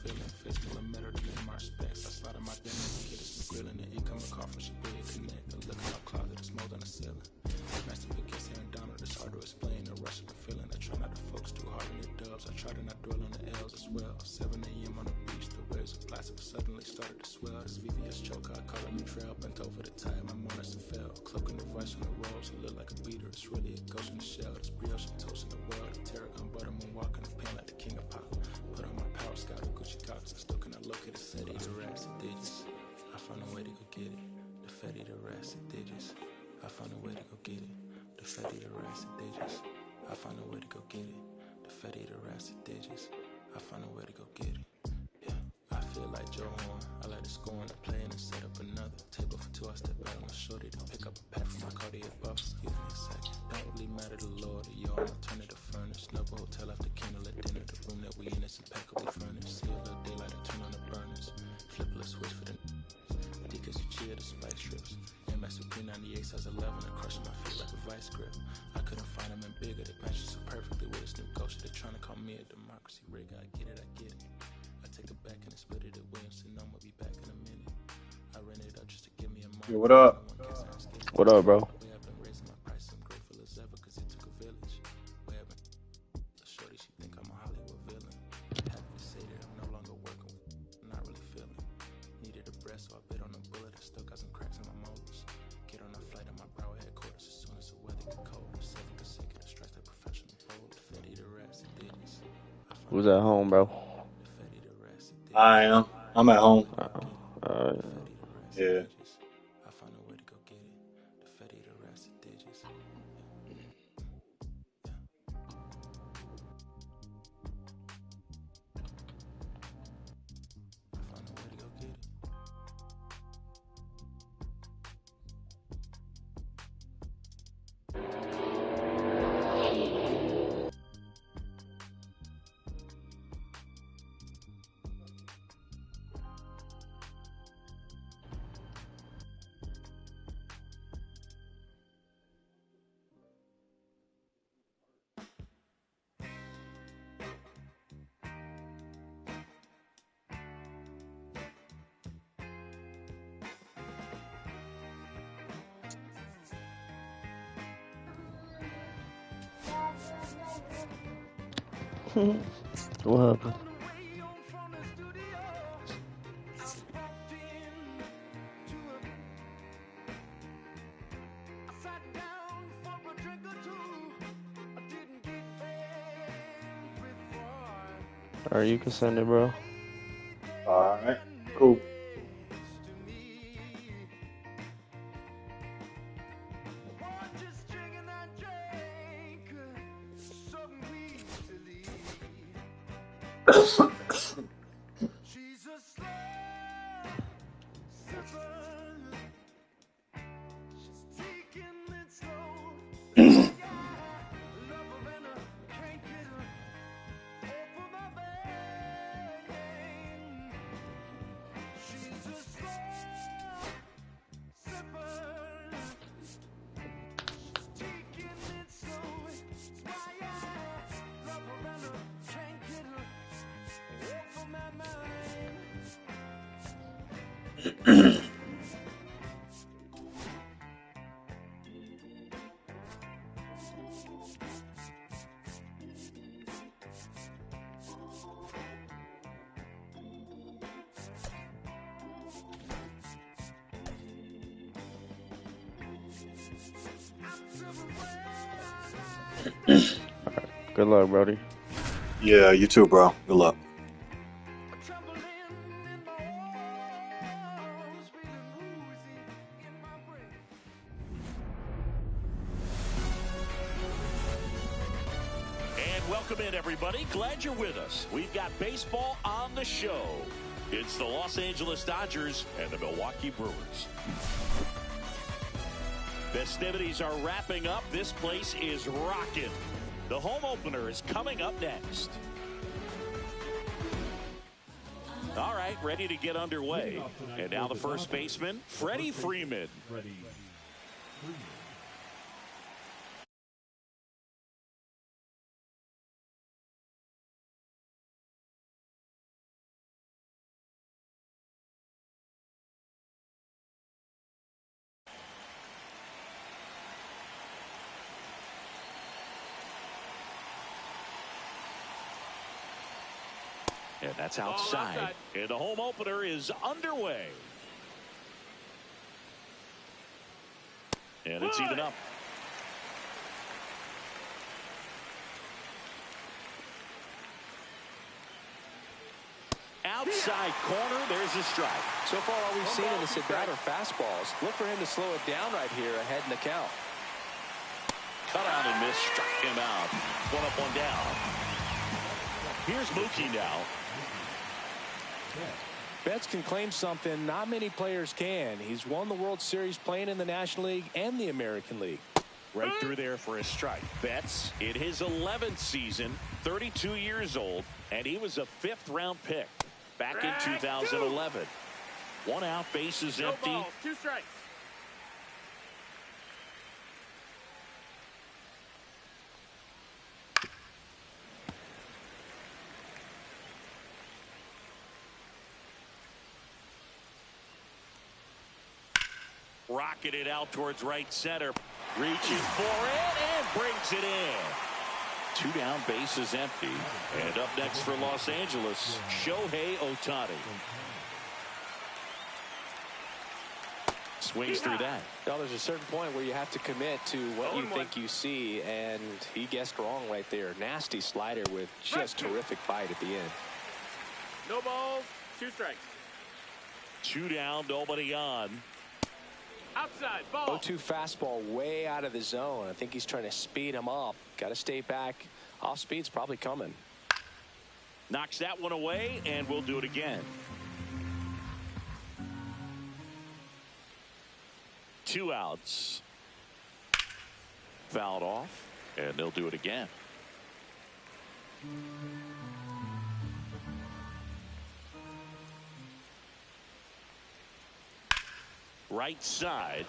feeling. Fistful of metal to name my respects. I slide in my den and get us some grilling. The incoming call from Shabuya Connect. I look in my closet, it's mold on the ceiling. Master against Aaron Donald, it's hard to explain. The rush of the feeling. I try not to focus too hard on the dubs. I try to not dwell on the L's as well. 7 a.m. on the beach, the waves of plastic suddenly started to swell. This VVS choker, I call it a trail. Bent over the tide, my mornings and fell. Cloaking the voice on the rolls, it look like a beater. It's really a ghost in the shell. This brioche and toast in the world. The tarragon butter moon walking the pan like the king of pop. Put on my power scout and Gucci Cox. I still cannot locate a city. The rats and digits. I found a way to go get it. The fatty, the rats and digits. I found a way to go get it. The fatty, the rats and digits. I found a way to go get it. The fatty, the rats and digits. I found a way to go get it. Yeah, I feel like Joe Horn. I like to score and play and set up another table for two. I step out on my shorty to pick up a pack from my Cartier buff. Excuse me a second. Don't really matter to Lord or y'all. Alternative furnace. Snubble hotel after candle at dinner. The room that we in is impeccably furnished. See a little daylight and turn on the burners. Flip a little switch for the because you cheer the spice strips. MS with P98 size 11 and crushing my feet like a vice grip. I couldn't find them in bigger. They match so perfectly with this new ghost. They're trying to call me a democracy rig. I get it, I get it. I take it back and split it at Williamson. I'm gonna be back in a minute. I ran it up just to give me a moment. Yo, what up? What up, bro? Way I've been raising my prices. I'm grateful as ever because it took a village. Way I've been shorty, she think I'm a Hollywood villain. Happy to say that I'm no longer working with. I'm not really feeling. Needed a breath, so I bit on a bullet. I still got some cracks in my molars. Get on a flight at my Broward headquarters as soon as the weather get cold. 7 consecutive strikes like professional bold. The fatty, the rats, and digits. Who's at home, bro? The fatty, the rats, and digits. I am. I'm at home. Yeah. Yeah. I found a way to go get it. The fatty, the rats, and digits. I found a way to go get it. What happened? Alright, you can send it, bro. Alright. Cool. Good luck, Brody. Yeah, you too, bro. Good luck. And welcome in, everybody. Glad you're with us. We've got baseball on the show. It's the Los Angeles Dodgers and the Milwaukee Brewers. Festivities are wrapping up. This place is rocking. The home opener is coming up next. All right, ready to get underway. And now the first baseman, Freddie Freeman. And that's outside. And the home opener is underway. And it's even up. Outside corner, there's a strike. So far, all we've seen in this at-bat are fastballs. Look for him to slow it down right here ahead in the count. Cut out and miss, struck him out. One up, one down. Here's Mookie now. Betts can claim something not many players can. He's won the World Series playing in the National League and the American League. Right through there for a strike. Betts in his 11th season, 32 years old, and he was a 5th-round pick back in 2011. 1 out, bases empty. Balls, 2 strikes. Rocketed out towards right center. Reaches for it and brings it in. 2 down, bases empty. And up next for Los Angeles, Shohei Ohtani. Swings through that. Now, there's a certain point where you have to commit to what you think you see, and he guessed wrong right there. Nasty slider with just terrific bite at the end. No balls, 2 strikes. 2 down, nobody on. Outside, ball. 0-2 fastball way out of the zone. I think he's trying to speed him up. Got to stay back. Off speed's probably coming. Knocks that one away, and we'll do it again. 2 outs. Fouled off, and they'll do it again. Right side.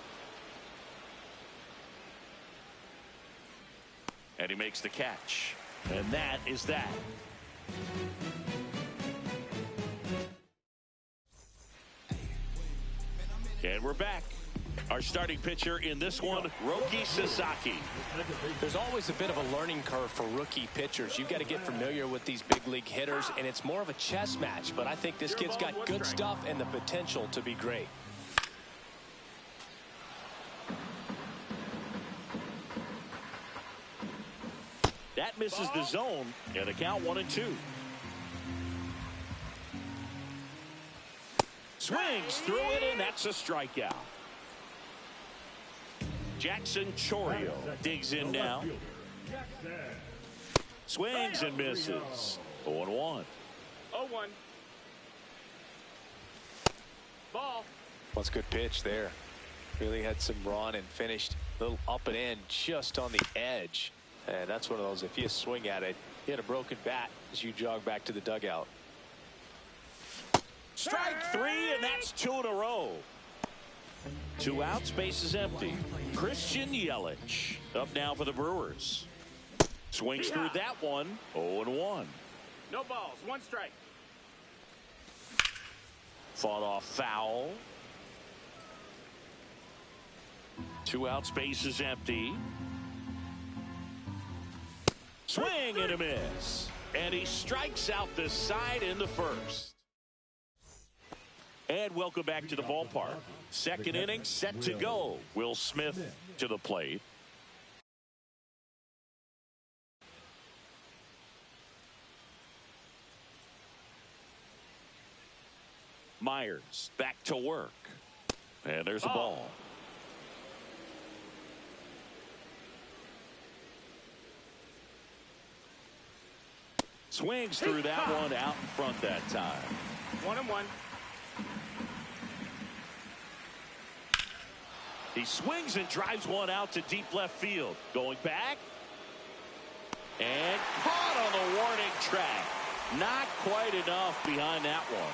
And he makes the catch. And that is that. And we're back. Our starting pitcher in this one, Roki Sasaki. There's always a bit of a learning curve for rookie pitchers. You've got to get familiar with these big league hitters, and it's more of a chess match. But I think this kid's got good stuff and the potential to be great. That misses the zone, and the count 1-2. Swings through it, and that's a strikeout. Jackson Chourio digs in now. Swings and misses. 0-1. 0-1. Ball. What's good pitch there. Really had some run and finished a little up and in just on the edge. And that's one of those, if you swing at it, you hit a broken bat as you jog back to the dugout. Strike 3, and that's 2 in a row. 2 outs, bases empty. Christian Yelich up now for the Brewers. Swings through that one. 0-1. No balls, 1 strike. Fought off foul. 2 outs, bases empty. Swing and a miss. And he strikes out this side in the first. And welcome back to the ballpark. Second inning set to go. Will Smith to the plate. Myers back to work. And there's a ball. Swings through that one out in front that time. 1-1. He swings and drives one out to deep left field. Going back. And caught on the warning track. Not quite enough behind that one.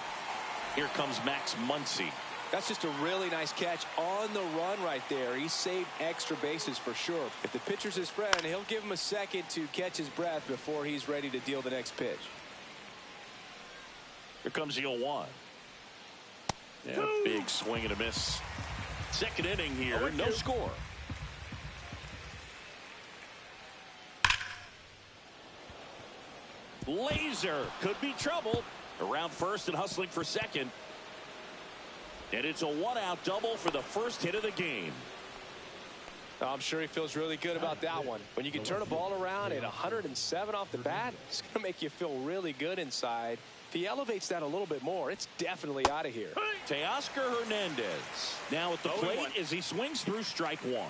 Here comes Max Muncy. That's just a really nice catch on the run right there. He saved extra bases for sure. If the pitcher's his friend, he'll give him a second to catch his breath before he's ready to deal the next pitch. Here comes the 0-1. Yeah, big swing and a miss. Second inning here, no score. Laser could be trouble. Around first and hustling for second. And it's a one-out double for the first hit of the game. I'm sure he feels really good about that one. When you can turn a ball around at 107 off the bat, it's going to make you feel really good inside. If he elevates that a little bit more, it's definitely out of here. Teoscar Hernandez now at the plate as he swings through strike one.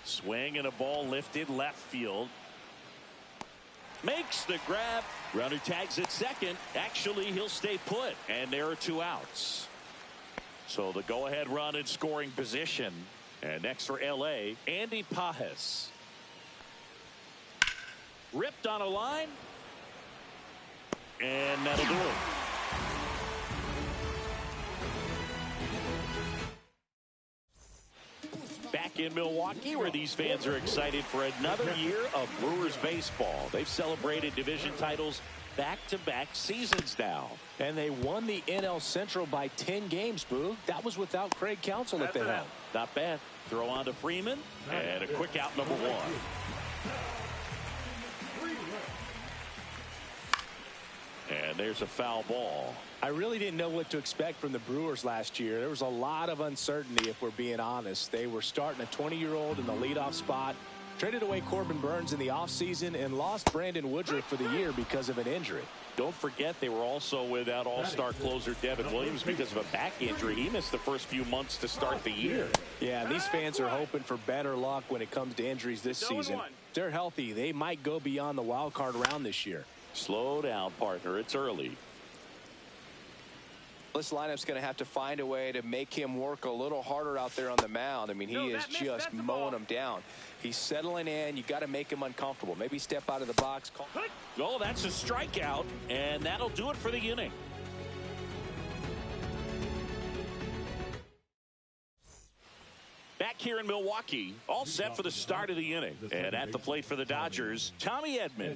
Swing and a ball lifted left field. Makes the grab. Runner tags at second. Actually, he'll stay put. And there are 2 outs. So the go-ahead run in scoring position. And next for L.A., Andy Pajes. Ripped on a line. And that'll do it. Back in Milwaukee, where these fans are excited for another year of Brewers baseball. They've celebrated division titles back-to-back seasons now. And they won the NL Central by 10 games, Boo. That was without Craig Counsell at the helm. Not bad. Throw on to Freeman. And a quick out number 1. And there's a foul ball. I really didn't know what to expect from the Brewers last year. There was a lot of uncertainty, if we're being honest. They were starting a 20-year-old in the leadoff spot, traded away Corbin Burns in the offseason, and lost Brandon Woodruff for the year because of an injury. Don't forget they were also without all-star closer Devin Williams because of a back injury. He missed the first few months to start the year. Yeah, and these fans are hoping for better luck when it comes to injuries this season. If they're healthy, they might go beyond the wild card round this year. Slow down, partner. It's early. This lineup's going to have to find a way to make him work a little harder out there on the mound. I mean, he is just mowing them down. He's settling in. You got to make him uncomfortable. Maybe step out of the box. Oh, that's a strikeout, and that'll do it for the inning. Back here in Milwaukee, all set for the start of the inning. And at the plate for the Dodgers, Tommy Edman.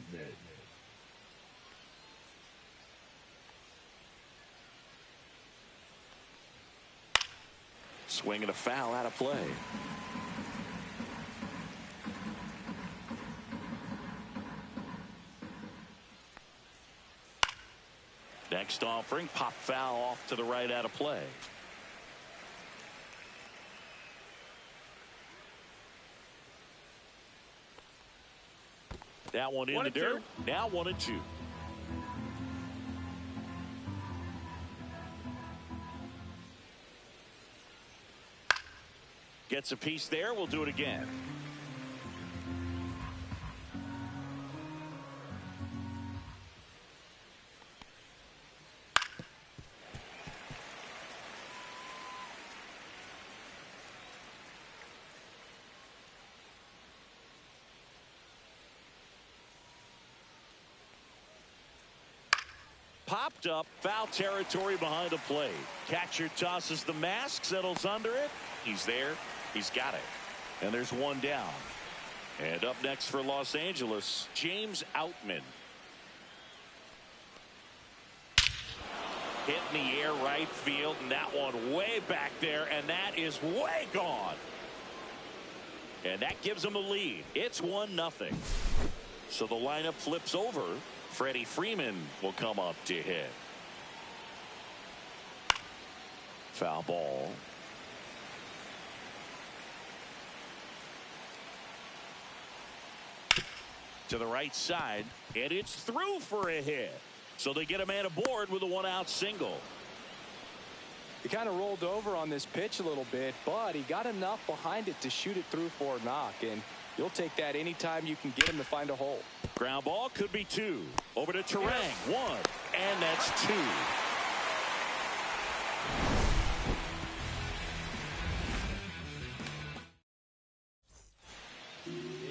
Swing and a foul out of play. Next offering, pop foul off to the right out of play. That one in the dirt. Now 1-2. Gets a piece there. We'll do it again. Popped up, foul territory behind the plate. Catcher tosses the mask, settles under it. He's there. He's got it. And there's one down. And up next for Los Angeles, James Outman. Hit in the air right field, and that one way back there, and that is way gone. And that gives them a lead. It's 1-0. So the lineup flips over. Freddie Freeman will come up to hit. Foul ball. To the right side, and it's through for a hit. So they get a man aboard with a 1-out single. He kind of rolled over on this pitch a little bit, but he got enough behind it to shoot it through for a knock, and you'll take that anytime you can get him to find a hole. Ground ball could be 2. Over to Terang, 1, and that's 2.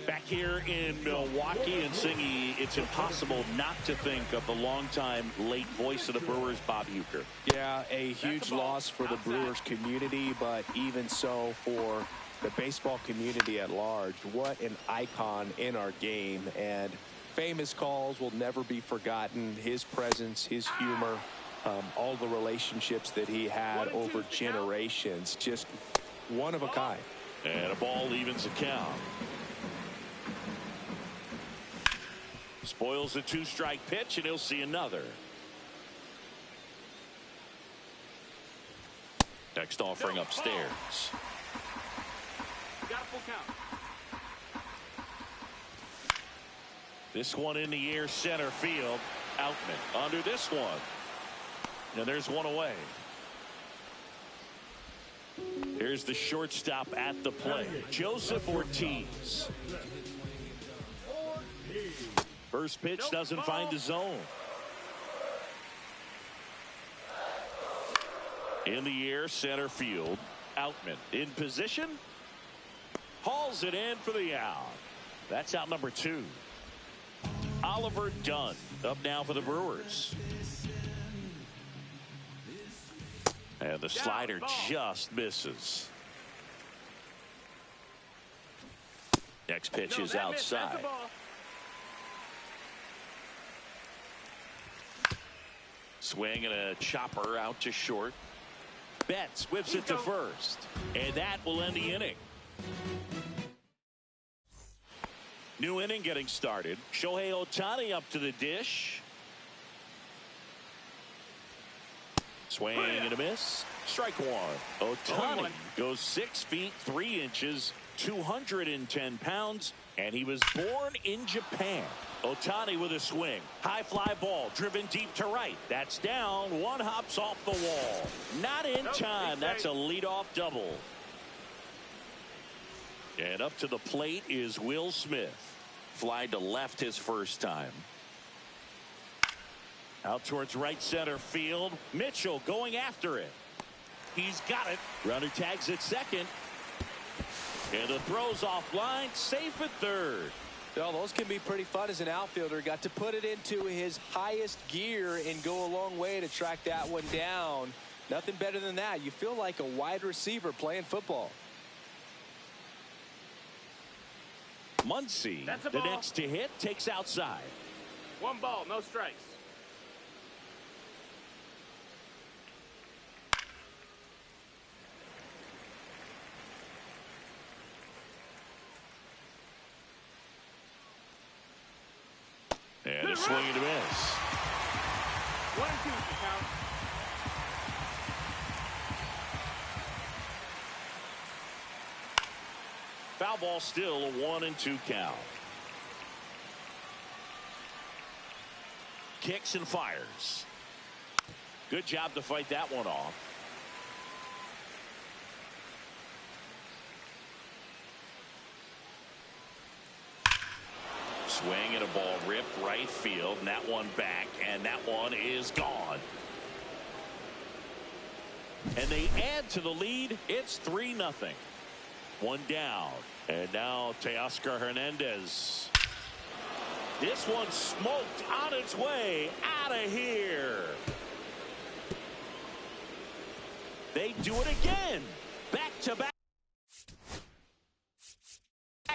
Back here in Milwaukee, and Singy, it's impossible not to think of the longtime late voice of the Brewers, Bob Uecker. Yeah, a huge loss for the Brewers community, but even so for the baseball community at large. What an icon in our game, and famous calls will never be forgotten. His presence, his humor, all the relationships that he had over generations, just one of a kind. And a ball evens the count. Boyle's a 2-strike pitch, and he'll see another. Next offering upstairs. Got a full count. This one in the air, center field. Outman under this one. And there's one away. Here's the shortstop at the plate, Joseph Ortiz. First pitch doesn't find the zone. In the air, center field. Outman in position. Hauls it in for the out. That's out number 2. Oliver Dunn up now for the Brewers. And the slider just misses. Next pitch is outside. Swing and a chopper out to short. Betts whips it to first. And that will end the inning. New inning getting started. Shohei Ohtani up to the dish. Swing and a miss. Strike one. Ohtani goes 6 feet 3 inches, 210 pounds, and he was born in Japan. Ohtani with a swing. High fly ball driven deep to right. That's down. One hops off the wall. Not in time. That's a leadoff double. And up to the plate is Will Smith. Fly to left his first time. Out towards right center field. Mitchell going after it. He's got it. Runner tags at second. And the throw's offline. Safe at third. Well, those can be pretty fun as an outfielder. Got to put it into his highest gear and go a long way to track that one down. Nothing better than that. You feel like a wide receiver playing football. Muncy, the next to hit, takes outside. 1 ball, no strikes. And a swing and a miss. 1 and 2 to count. Foul ball, still a 1 and 2 count. Kicks and fires. Good job to fight that one off. Swing and a ball ripped right field, and that one back, and that one is gone. And they add to the lead. It's 3-0. One down. And now Teoscar Hernandez. This one smoked on its way out of here. They do it again. Back-to-back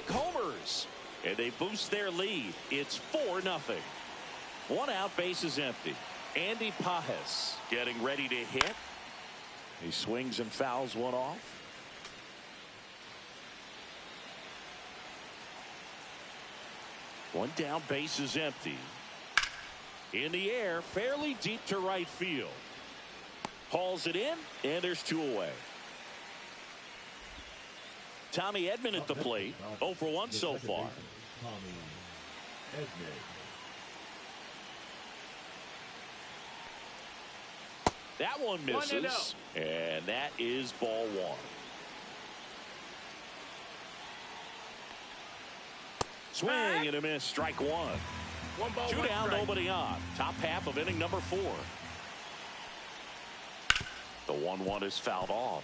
homers. And they boost their lead. It's 4-0. 1 out, base is empty. Andy Pajes getting ready to hit. He swings and fouls one off. One down, base is empty. In the air, fairly deep to right field. Hauls it in, and there's 2 away. Tommy Edman at the plate, 0 for 1 so far. That one misses, and that is ball 1. Swing and a miss, strike 1. 1 ball, 2 1 down, strike. nobody on. Top half of inning number 4. The 1-1 is fouled off.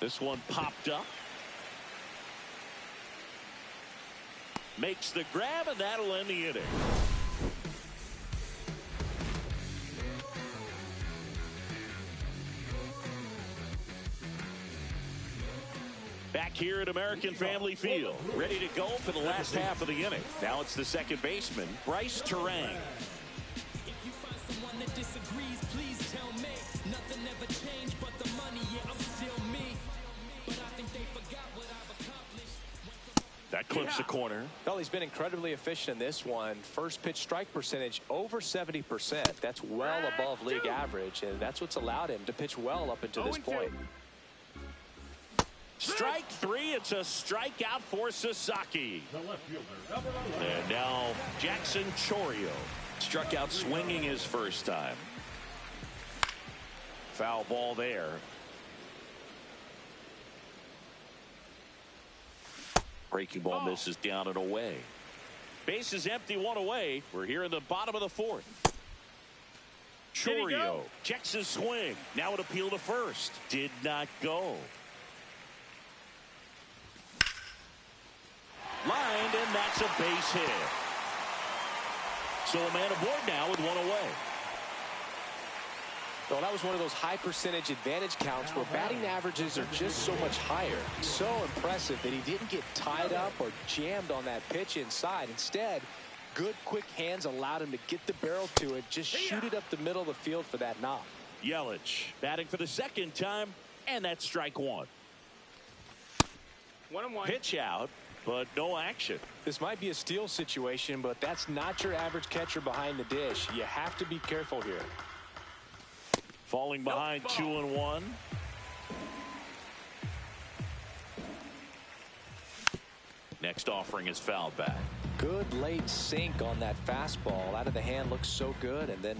This one popped up. Makes the grab, and that'll end the inning. Back here at American Family Field, ready to go for the last half of the inning. Now it's the second baseman, Bryce Terang. If you find someone that disagrees, please tell me. Nothing ever changed but the money, yeah, I'm still me. That clips the corner. Well, he's been incredibly efficient in this one. First pitch strike percentage over 70%. That's well above league average, and that's what's allowed him to pitch well up until this point. Strike three. It's a strikeout for Sasaki. And now Jackson Chourio struck out swinging his first time. Foul ball there. Breaking ball misses down and away. Base is empty, one away. We're here in the bottom of the fourth. Chourio checks his swing. Now an appeal to first. Did not go. Lined, and that's a base hit. So a man aboard now with one away. Well, that was one of those high percentage advantage counts where batting averages are just so much higher. So impressive that he didn't get tied up or jammed on that pitch inside. Instead, good quick hands allowed him to get the barrel to it, just shoot it up the middle of the field for that knock. Yelich batting for the second time, and that's strike one. 1-1. Pitch out, but no action. This might be a steal situation, but that's not your average catcher behind the dish. You have to be careful here. Falling behind 2-1. Next offering is fouled back. Good late sink on that fastball. Out of the hand, looks so good, and then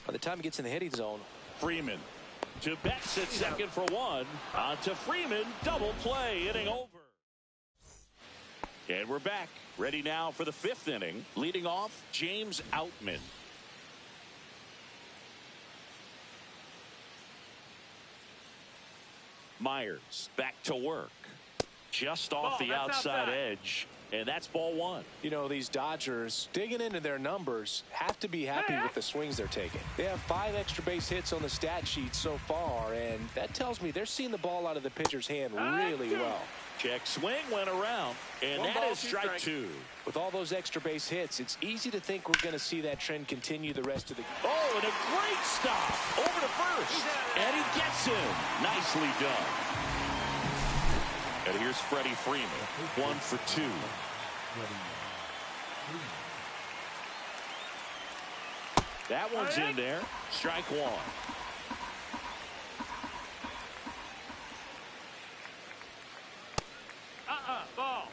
by the time he gets in the hitting zone. Freeman to Betts at second for one. On to Freeman, double play, inning over. And we're back, ready now for the fifth inning. Leading off, James Outman. Myers back to work. Just off the outside edge. And that's ball one. You know, these Dodgers, digging into their numbers, have to be happy with the swings they're taking. They have 5 extra base hits on the stat sheet so far, and that tells me they're seeing the ball out of the pitcher's hand really well. Check swing went around, and that is strike two. With all those extra base hits, it's easy to think we're going to see that trend continue the rest of the game. Oh, and a great stop over to first. And he gets him. Nicely done. And here's Freddie Freeman, 1 for 2. That one's in there. Strike one. Ball.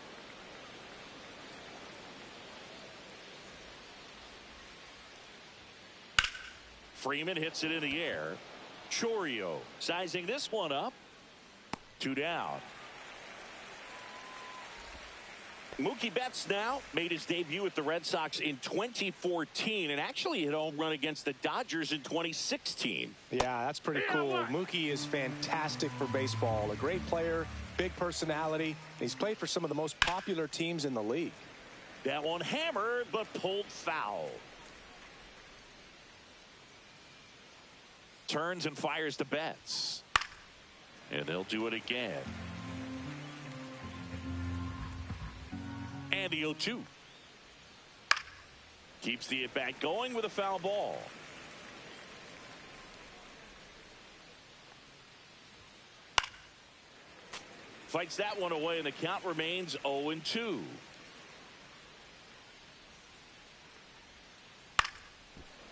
Freeman hits it in the air. Chourio sizing this one up. 2 down. Mookie Betts now made his debut with the Red Sox in 2014 and actually hit a home run against the Dodgers in 2016. Yeah, that's pretty cool. Mookie is fantastic for baseball. A great player, big personality. He's played for some of the most popular teams in the league. That one hammered but pulled foul. Turns and fires to Betts. And they'll do it again. And the 0-2. Keeps the at-bat going with a foul ball. Fights that one away, and the count remains 0-2.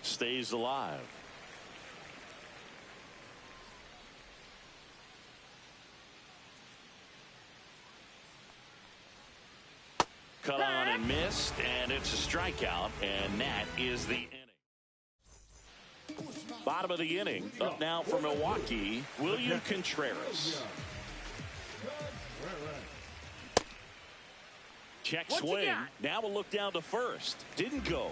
Stays alive. Cut on and missed, and it's a strikeout, and that is the inning. Bottom of the inning. Up now for Milwaukee, William Contreras. Check swing. Now we'll look down to first. Didn't go.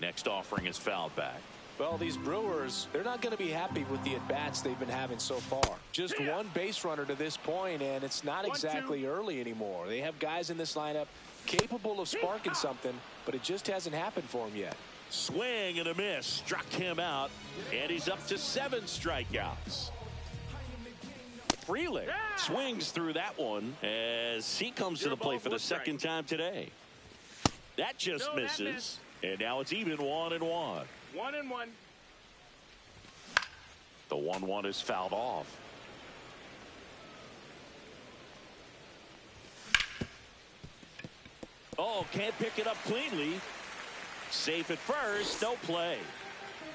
Next offering is fouled back. Well, these Brewers, they're not going to be happy with the at-bats they've been having so far. Just one base runner to this point, and it's not exactly early anymore. They have guys in this lineup capable of sparking something, but it just hasn't happened for them yet. Swing and a miss. Struck him out, and he's up to 7 strikeouts. Frelick swings through that one as he comes to the plate for the second time today. That just misses, and now it's even 1-1. 1-1. The 1-1 is fouled off. Oh, can't pick it up cleanly. Safe at first, no play.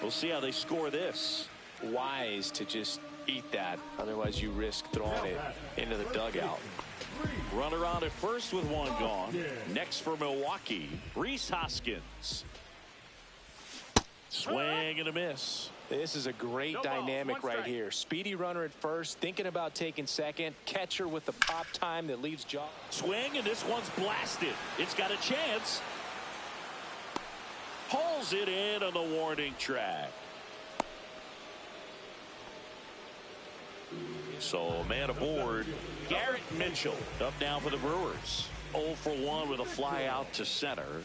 We'll see how they score this. Wise to just eat that. Otherwise, you risk throwing it into the dugout. Runner on at first with one gone. Next for Milwaukee, Rhys Hoskins. Swing and a miss. This is a great dynamic right here. Speedy runner at first, thinking about taking second. Catcher with the pop time that leaves Josh. Swing, and this one's blasted. It's got a chance. Pulls it in on the warning track. So, man aboard. Garrett Mitchell up now for the Brewers. 0 for 1 with a fly out to center.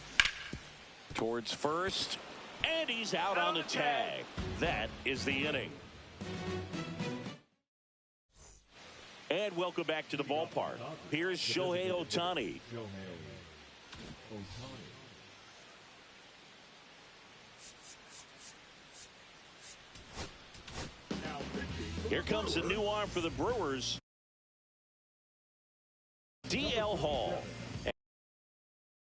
Towards first. And he's out on the tag. That is the inning. And welcome back to the ballpark. Here's Shohei Ohtani. Here comes a new arm for the Brewers. D.L. Hall.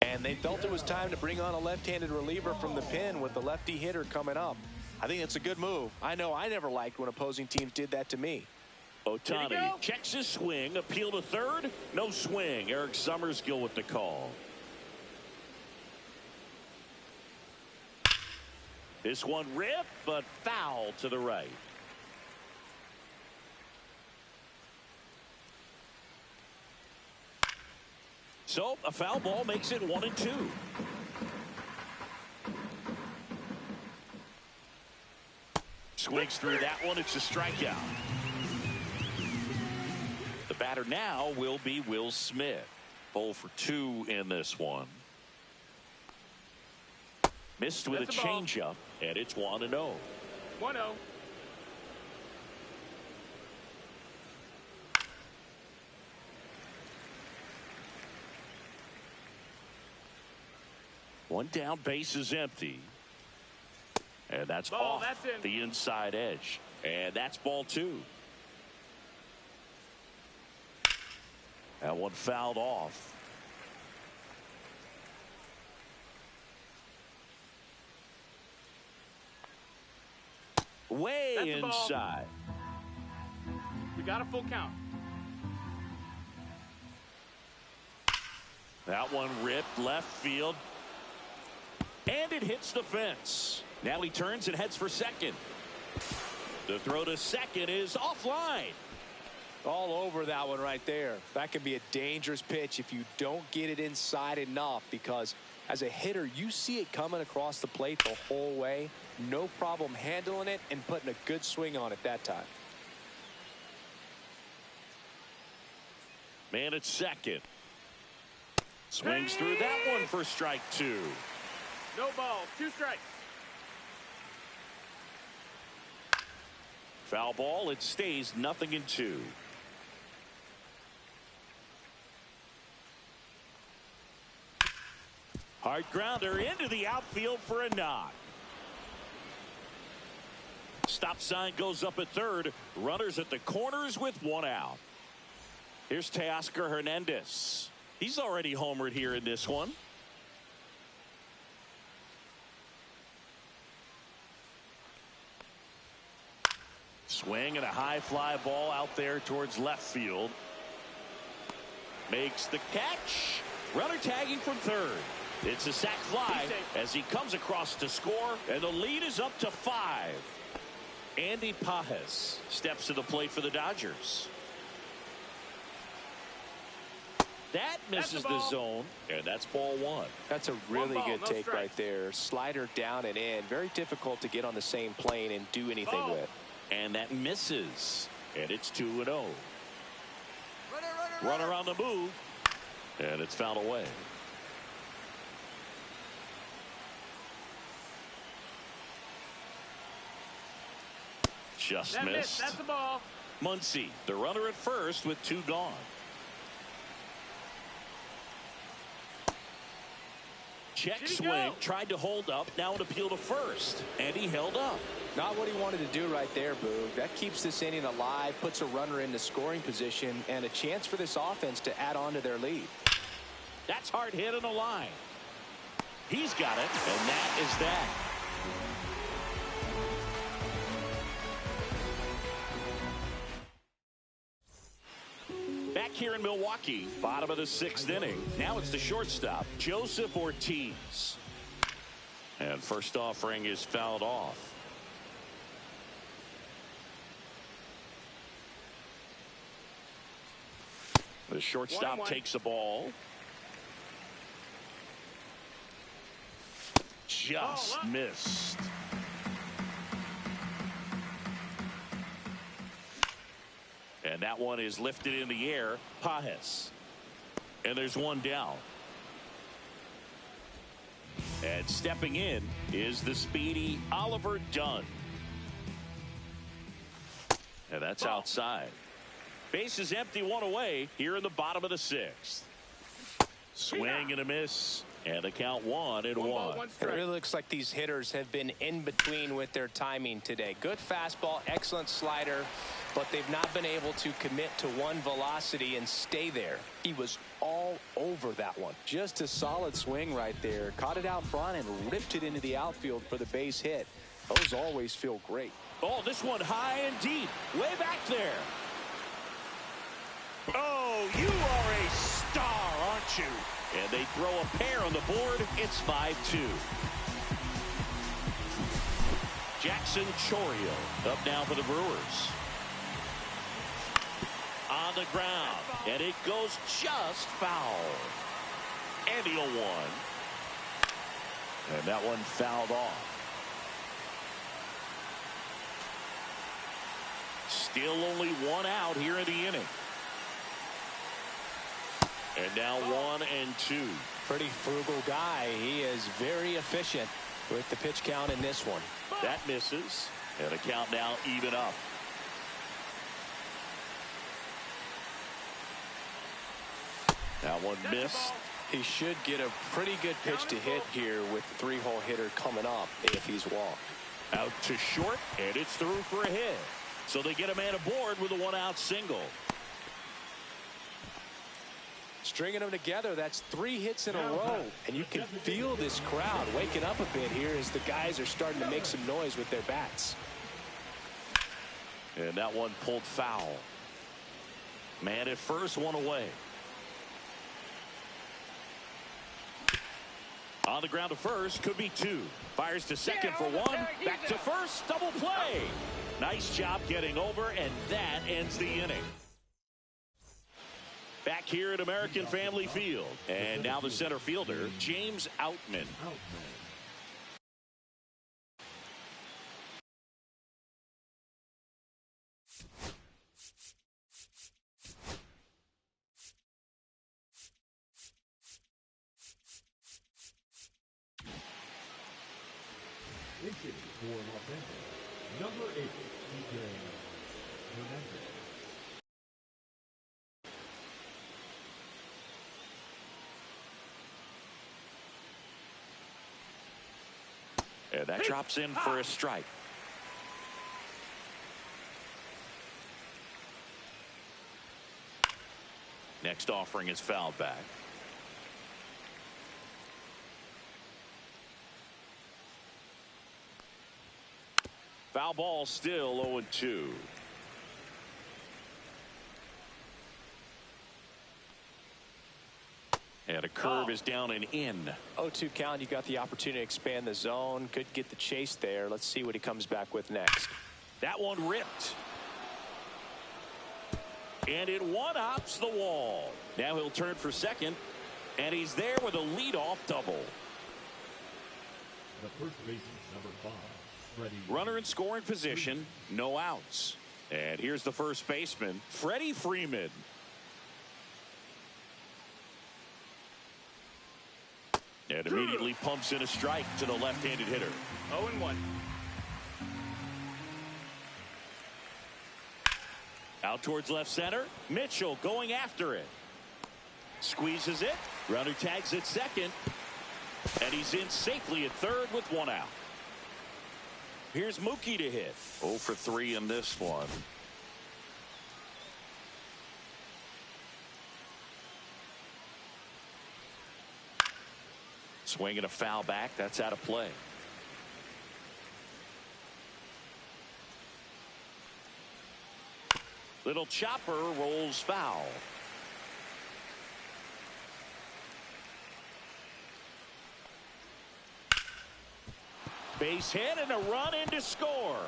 And they felt it was time to bring on a left-handed reliever from the pen with the lefty hitter coming up. I think it's a good move. I know I never liked when opposing teams did that to me. Ohtani checks his swing. Appeal to third. No swing. Eric Summerskill with the call. This one ripped, but foul to the right. So a foul ball makes it 1-2. Swings through that one. It's a strikeout. The batter now will be Will Smith. 0 for 2 in this one. Missed with a changeup, and it's 1-0. 1-0. One down, base is empty. And that's ball, off that's in. The inside edge. And that's ball 2. That one fouled off. Way that's inside. We got a full count. That one ripped left field. And it hits the fence. Now he turns and heads for second. The throw to second is offline. All over that one right there. That can be a dangerous pitch if you don't get it inside enough, because as a hitter, you see it coming across the plate the whole way. No problem handling it and putting a good swing on it that time. Man at second. Swings through that one for strike 2. No ball, 2 strikes. Foul ball. It stays 0-2. Hard grounder into the outfield for a knock. Stop sign goes up at third. Runners at the corners with 1 out. Here's Teoscar Hernandez. He's already homered here in this one. Swing and a high fly ball out there towards left field. Makes the catch. Runner tagging from third. It's a sac fly as he comes across to score, and the lead is up to 5. Andy Pajes steps to the plate for the Dodgers. That misses the zone, and that's ball 1. That's a really good take right there. Slider down and in. Very difficult to get on the same plane and do anything with. And that misses, and it's 2-0. Runner on the move, and it's fouled away. Just missed. That's the ball. Muncy, the runner at first with 2 gone. Check swing, tried to hold up, now an appeal to first, and he held up. Not what he wanted to do right there, Boog. That keeps this inning alive, puts a runner in the scoring position, and a chance for this offense to add on to their lead. That's hard hit on the line. He's got it, and that is that. Back here in Milwaukee, bottom of the 6th inning. Now it's the shortstop, Joseph Ortiz. And first offering is fouled off. The shortstop takes the ball. Just missed. And that one is lifted in the air. Pajes. And there's one down. And stepping in is the speedy Oliver Dunn. And that's outside. Base is empty, one away here in the bottom of the 6th. Swing and a miss. And the count 1-1. It really looks like these hitters have been in between with their timing today. Good fastball, excellent slider, but they've not been able to commit to one velocity and stay there. He was all over that one. Just a solid swing right there. Caught it out front and ripped it into the outfield for the base hit. Those always feel great. Oh, this one high and deep. Way back there. Oh, you are a star, aren't you? And they throw a pair on the board. It's 5-2. Jackson Chourio up now for the Brewers. On the ground. And it goes just foul. And the 0-1. And that one fouled off. Still only one out here in the inning. And now 1-2. Pretty frugal guy. He is very efficient with the pitch count in this one. That misses. And the count now even up. That one missed. He should get a pretty good pitch to hit here with the 3-hole hitter coming up if he's walked. Out to short, and it's through for a hit. So they get a man aboard with a 1-out single. Stringing them together, that's 3 hits in a row. And you can feel this crowd waking up a bit here as the guys are starting to make some noise with their bats. And that one pulled foul. Man at first, one away. On the ground to first, could be 2. Fires to second for 1. Back to first, double play. Nice job getting over, and that ends the inning. Back here at American Family Field. And now the center fielder, James Outman. Pitching for Los Angeles, number 8, Hernandez. And that drops in for a strike. Next offering is fouled back. Foul ball, still 0-2. And a curve is down and in. 0-2 count. You got the opportunity to expand the zone. Could get the chase there. Let's see what he comes back with next. That one ripped. And it one-hops the wall. Now he'll turn for second. And he's there with a leadoff double. The first baseman, number 5, Freddie. Runner in scoring position. No outs. And here's the first baseman, Freddie Freeman. And immediately pumps in a strike to the left-handed hitter. 0-1. Out towards left center. Mitchell going after it. Squeezes it. Runner tags at second. And he's in safely at third with 1 out. Here's Mookie to hit. 0 for 3 in this one. Swing and a foul back. That's out of play. Little chopper rolls foul. Base hit and a run in to score.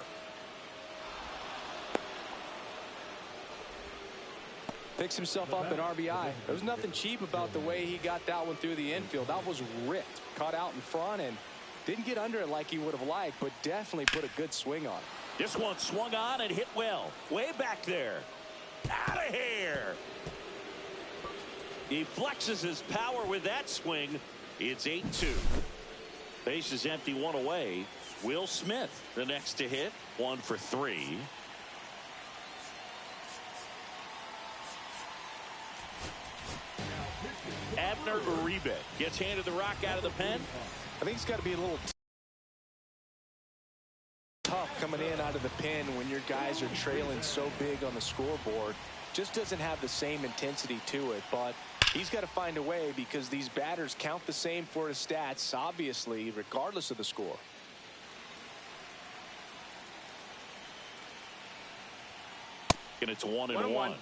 Picks himself up at RBI. There was nothing cheap about the way he got that one through the infield. That was ripped. Caught out in front and didn't get under it like he would have liked, but definitely put a good swing on it. This one swung on and hit well. Way back there. Out of here. He flexes his power with that swing. It's 8-2. Base is empty, one away. Will Smith, the next to hit. 1 for 3. Abner Uribe gets handed the rock out of the pen. I think it's got to be a little tough coming in out of the pen when your guys are trailing so big on the scoreboard. Just doesn't have the same intensity to it, but he's got to find a way because these batters count the same for his stats, obviously, regardless of the score. And it's 1-1.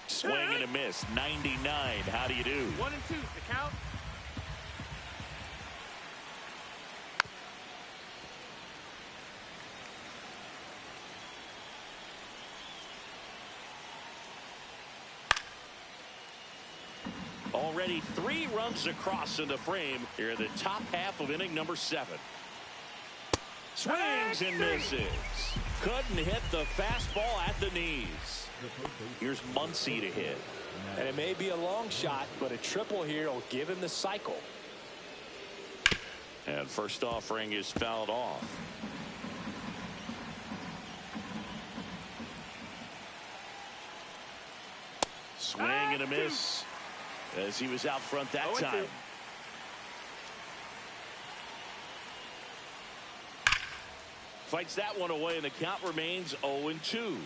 Swing and a miss. 99. How do you do? 1 and 2 the count. Already 3 runs across in the frame here in the top half of inning number 7. Swings and misses. Couldn't hit the fastball at the knees. Here's Muncy to hit. And it may be a long shot, but a triple here will give him the cycle. And first offering is fouled off. Swing and a miss as he was out front that time. Fights that one away, and the count remains 0-2.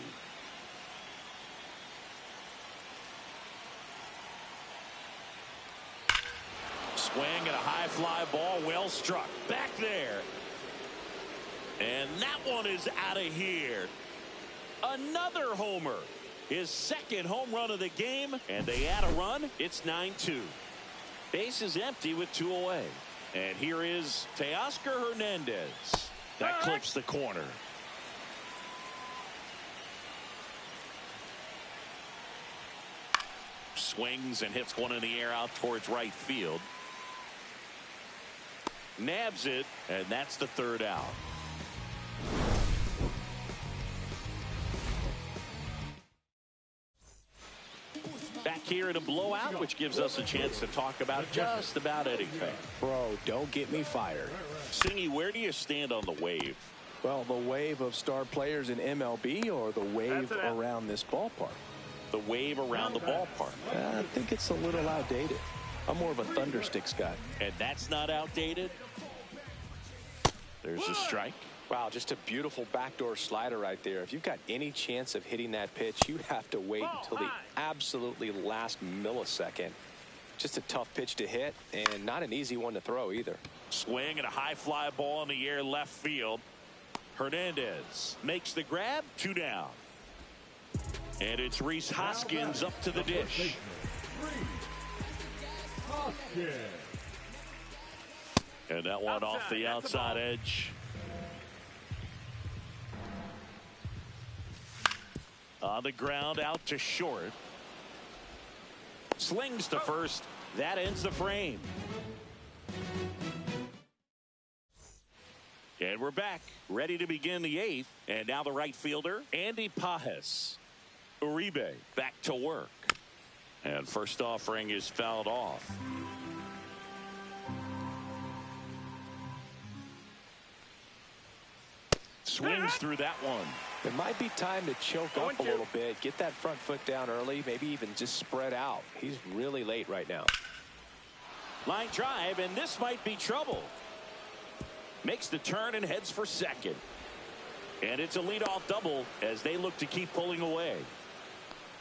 Swing and a high fly ball, well struck. Back there. And that one is out of here. Another homer. His second home run of the game, and they add a run. It's 9-2. Base is empty with 2 away. And here is Teoscar Hernandez. That clips the corner. Swings and hits one in the air out towards right field. Nabs it, and that's the 3rd out. Back here in a blowout, which gives us a chance to talk about just about anything. Bro, don't get me fired. Singy, where do you stand on the wave? Well, the wave of star players in MLB or the wave around this ballpark? The wave around the ballpark. I think it's a little outdated. I'm more of a Thundersticks guy. And that's not outdated? There's a strike. Wow, just a beautiful backdoor slider right there. If you've got any chance of hitting that pitch, you have to wait until the absolutely last millisecond. Just a tough pitch to hit and not an easy one to throw either. Swing and a high fly ball in the air left field. Hernandez makes the grab. 2 down. And it's Rhys Hoskins up to the dish. And that one off the outside edge. On the ground out to short. Slings to first. That ends the frame. And we're back, ready to begin the 8th. And now the right fielder, Andy Pajes. Uribe back to work. And first offering is fouled off. Swings through that one. It might be time to choke up a little bit, get that front foot down early, maybe even just spread out. He's really late right now. Line drive, and this might be trouble. Makes the turn and heads for second. And it's a leadoff double as they look to keep pulling away.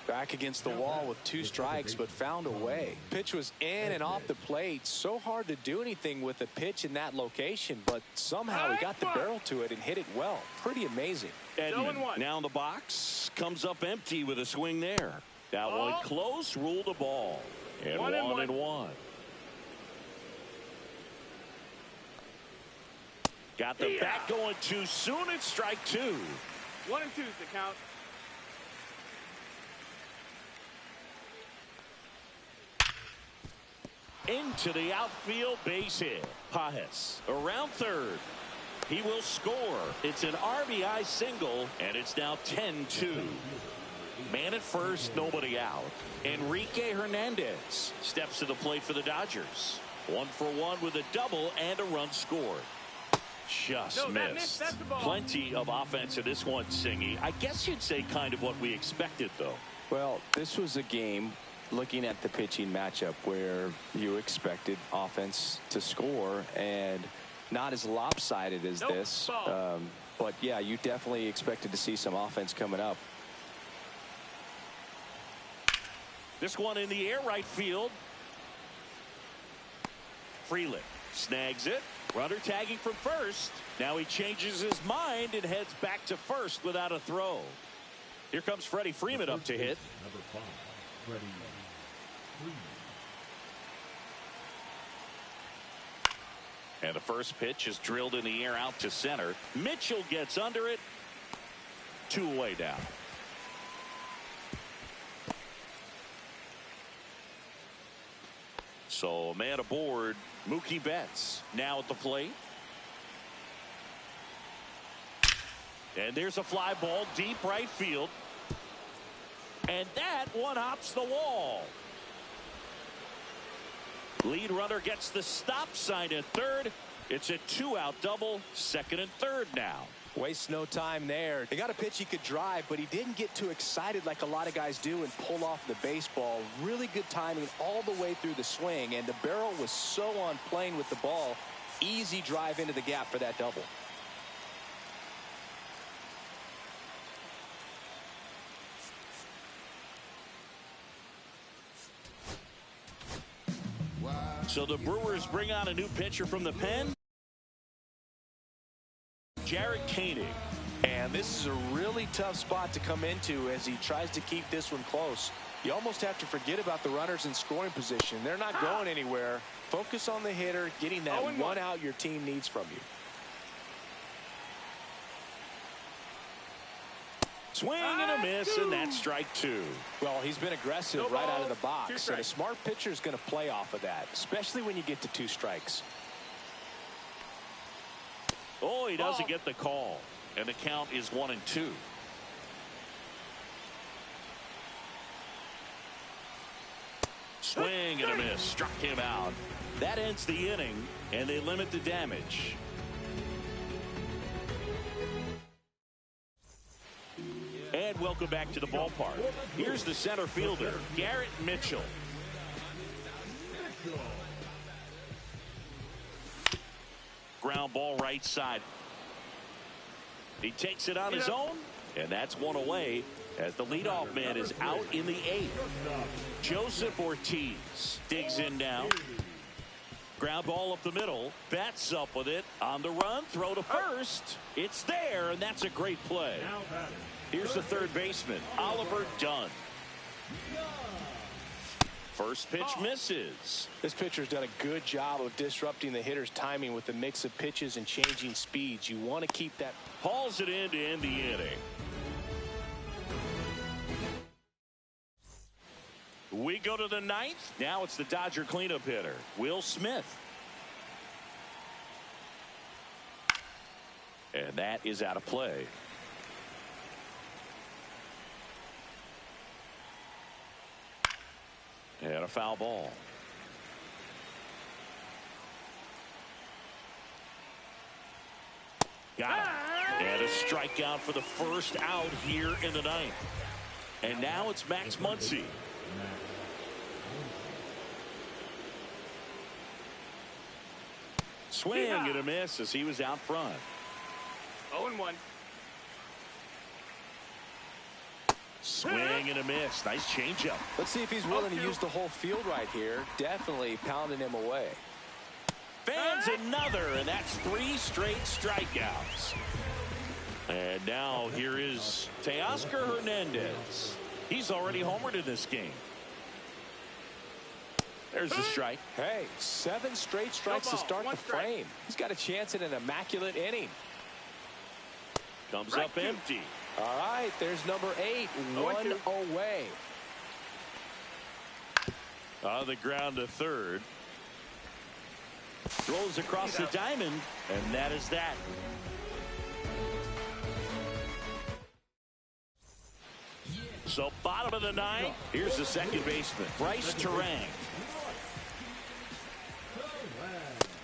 Back against the wall with 2 strikes, but found a way. Pitch was in and off the plate. So hard to do anything with a pitch in that location, but somehow he got the barrel to it and hit it well. Pretty amazing. Edman now in the box, comes up empty with a swing there. That one close, ruled the ball. And 1-1. Got the bat going too soon. It's strike 2. 1 and 2's the count. Into the outfield, base hit. Pajes around third. He will score. It's an RBI single, and it's now 10-2. Man at first, nobody out. Enrique Hernandez steps to the plate for the Dodgers. 1 for 1 with a double and a run scored. Just missed. Plenty of offense in this one, Singy. I guess you'd say kind of what we expected, though. Well, this was a game, looking at the pitching matchup, where you expected offense to score, and not as lopsided as this. But, yeah, you definitely expected to see some offense coming up. This one in the air, right field. Freeland snags it. Runner tagging from first. Now he changes his mind and heads back to first without a throw. Here comes Freddie Freeman up to hit. Number 5, Freddie Freeman. And the first pitch is drilled in the air out to center. Mitchell gets under it. 2 away down. So man aboard, Mookie Betts now at the plate. And there's a fly ball deep right field. And that one hops the wall. Lead runner gets the stop sign at third. It's a 2-out double, second and third now. Wastes no time there. They got a pitch he could drive, but he didn't get too excited like a lot of guys do and pull off the baseball. Really good timing all the way through the swing, and the barrel was so on plane with the ball. Easy drive into the gap for that double. So the Brewers bring on a new pitcher from the pen. Jared Koenig. And this is a really tough spot to come into as he tries to keep this one close. You almost have to forget about the runners in scoring position. They're not going anywhere. Focus on the hitter, getting that 1 out your team needs from you. Swing and a miss, and that's strike 2. Well, he's been aggressive right out of the box, and a smart pitcher is going to play off of that, especially when you get to 2 strikes. Oh, he doesn't get the call, and the count is 1-2. Swing and a miss, struck him out. That ends the inning, and they limit the damage. And welcome back to the ballpark. Here's the center fielder, Garrett Mitchell. Ground ball right side. He takes it on his own, and that's 1 away as the leadoff man is out in the 8th. Joseph Ortiz digs in now. Ground ball up the middle. Bats up with it. On the run, throw to first. It's there, and that's a great play. Here's the third baseman, Oliver Dunn. First pitch misses. This pitcher's done a good job of disrupting the hitter's timing with the mix of pitches and changing speeds. You want to keep that. Hauls it in to end the inning. We go to the 9th. Now it's the Dodger cleanup hitter, Will Smith. And that is out of play. And a foul ball. Got him. And a strikeout for the first out here in the 9th. And now it's Max Muncy. Swing and a miss as he was out front. 0-1. Swing and a miss. Nice changeup. Let's see if he's willing to use the whole field right here. Definitely pounding him away. Fans another, and that's 3 straight strikeouts. And now here is Teoscar Hernandez. He's already homered in this game. There's the strike. Hey, 7 straight strikes to start the frame. He's got a chance at an immaculate inning. Comes up empty. All right, there's number 8, 1 away. On the ground to third. Throws across the diamond, and that is that. So bottom of the 9th, here's the second baseman, Bryce Terang.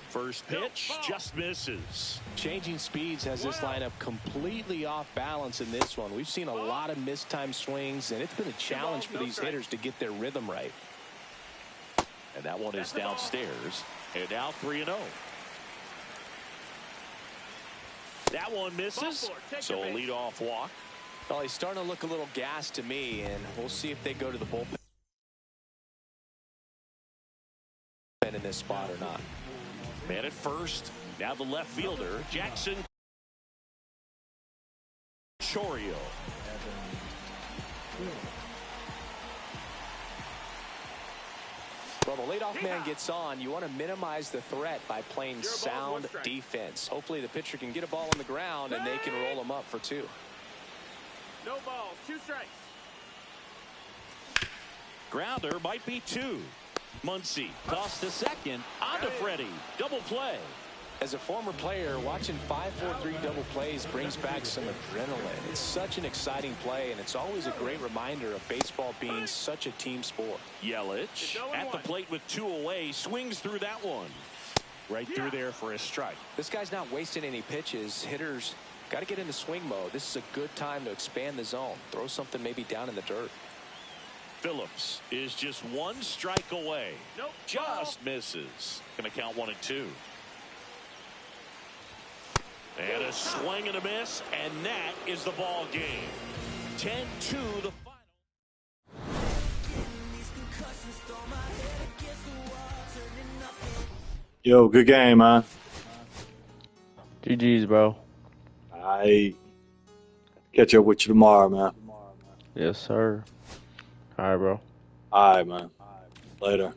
First pitch just misses. Changing speeds has this lineup completely off balance in this one. We've seen a lot of mistimed swings, and it's been a challenge for these hitters to get their rhythm right. And that one is downstairs. And now 3-0. That one misses. So a leadoff walk. Well, he's starting to look a little gassed to me, and we'll see if they go to the bullpen in this spot or not. Man at first. Now the left fielder, Jackson Chorio. Well, the leadoff man gets on. You want to minimize the threat by playing sound defense. Hopefully the pitcher can get a ball on the ground and they can roll him up for 2. No balls, 2 strikes. Grounder might be 2. Muncy tossed to second. On to Freddie. Double play. As a former player, watching 5-4-3 double plays brings back some adrenaline. It's such an exciting play, and it's always a great reminder of baseball being such a team sport. Yelich at the plate with 2 away. Swings through that one. Right through there for a strike. This guy's not wasting any pitches. Hitters got to get into swing mode. This is a good time to expand the zone. Throw something maybe down in the dirt. Phillips is just 1 strike away. Nope. Just misses. Going to count 1 and 2. And a swing and a miss, and that is the ball game. 10-2 the final. Yo, good game, man. GG's, bro. I catch up with you tomorrow, man. Yes, sir. All right, bro. All right, man. Later.